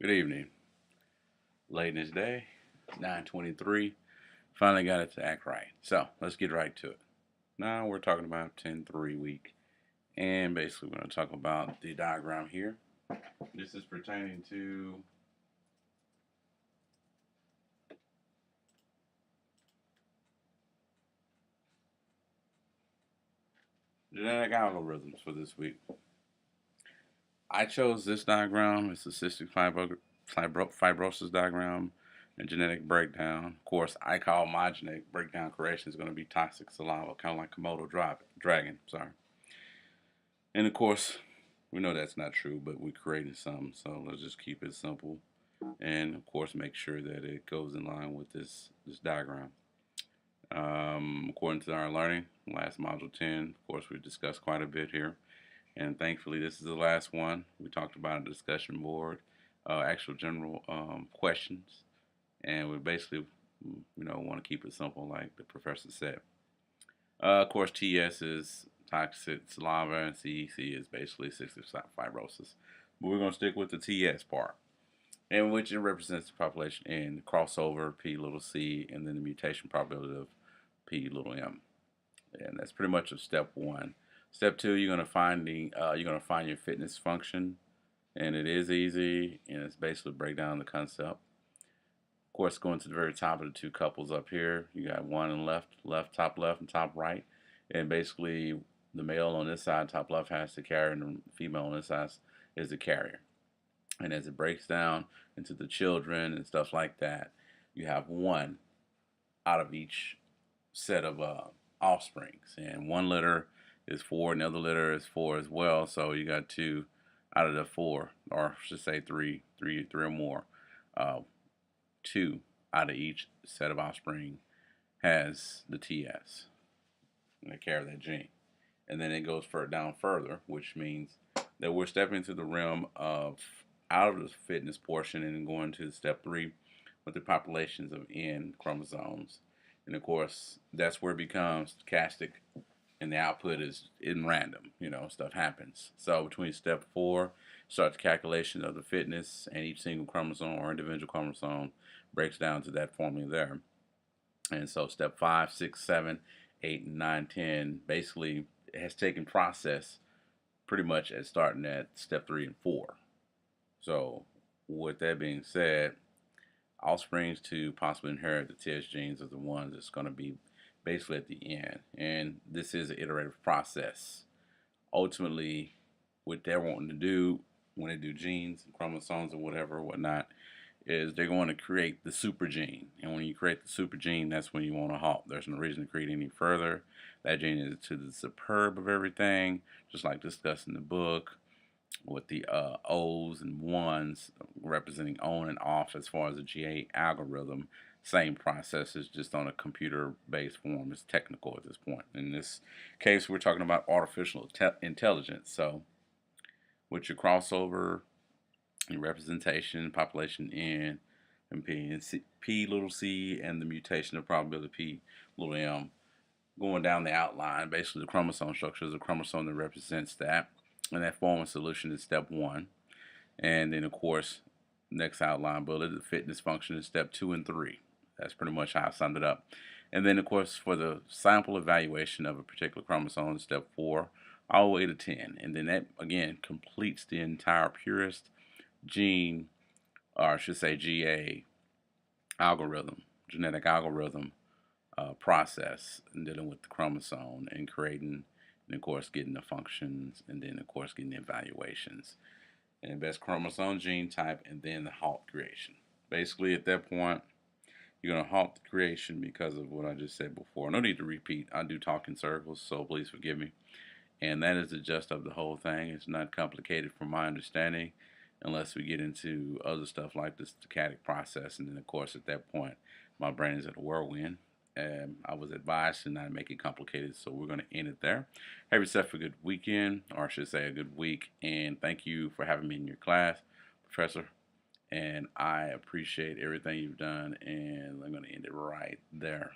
Good evening. Late in this day, 9:23. Finally got it to act right. So let's get right to it. Now we're talking about 10-3 week. And basically, we're going to talk about the diagram here. This is pertaining to genetic algorithms for this week. I chose this diagram. It's a cystic fibrosis diagram and genetic breakdown. Of course, I call my genetic breakdown correction is going to be toxic saliva, kind of like Komodo dragon. Sorry. And of course, we know that's not true, but we're creating some. So let's just keep it simple. And of course, make sure that it goes in line with this diagram. According to our learning, last module 10, of course, we discussed quite a bit here. And thankfully, this is the last one. We talked about a discussion board, actual general questions. And we basically, want to keep it simple like the professor said. Of course, TS is toxic saliva, and CEC is basically cystic fibrosis. But we're going to stick with the TS part, in which it represents the population in crossover, P little c, and then the mutation probability of P little m. And that's pretty much of step one. Step two, you're going to find your fitness function, and it is easy, and it's basically break down the concept. Of course, going to the very top of the two couples up here, you got one and left, top left, and top right. And basically, the male on this side, top left, has the carrier, and the female on this side is the carrier. And as it breaks down into the children and stuff like that, you have one out of each set of offsprings. And one litter is four, and the other litter is four as well. So you got two out of the four, or I should say three or more. Two out of each set of offspring has the TS, and they carry that gene. And then it goes down further, which means that we're stepping into the realm of out of the fitness portion and going to step three with the populations of N chromosomes. And of course, that's where it becomes stochastic, and the output is in random. Stuff happens. So between step four, start the calculation of the fitness, and each single chromosome or individual chromosome breaks down to that formula there. And so step 5, 6, 7, 8, and 9, 10 basically has taken process pretty much at starting at step 3 and 4. So with that being said, offsprings to possibly inherit the TS genes are the ones that's going to be basically at the end. And this is an iterative process. Ultimately, what they're wanting to do when they do genes and chromosomes or whatnot, is they're going to create the super gene. And when you create the super gene, that's when you want to halt. There's no reason to create any further. That gene is to the superb of everything, just like discussed in the book, with the O's and ones representing on and off as far as the GA algorithm. Same process, is just on a computer-based form. It's technical at this point. In this case, we're talking about artificial intelligence. So with your crossover, your representation, population N, and P, and P little c, and the mutation of probability P little m, going down the outline, basically the chromosome structure is a chromosome that represents that, and that form of solution is step one. And then, of course, next outline bullet, the fitness function is step 2 and 3. That's pretty much how I summed it up. And then, of course, for the sample evaluation of a particular chromosome, step 4, all the way to 10. And then that, again, completes the entire purest gene, or I should say GA algorithm, genetic algorithm process in dealing with the chromosome and creating, and of course, getting the functions, and then, of course, getting the evaluations. And the best chromosome gene type, and then the halt creation. Basically, at that point, you're going to halt the creation because of what I just said before. No need to repeat. I do talk in circles, so please forgive me. And that is the gist of the whole thing. It's not complicated from my understanding, unless we get into other stuff like the stochastic process. And then, of course, at that point, my brain is at a whirlwind. And I was advised to not make it complicated, so we're going to end it there. Have yourself a good weekend, or I should say a good week. And thank you for having me in your class, Professor. And I appreciate everything you've done, and I'm going to end it right there.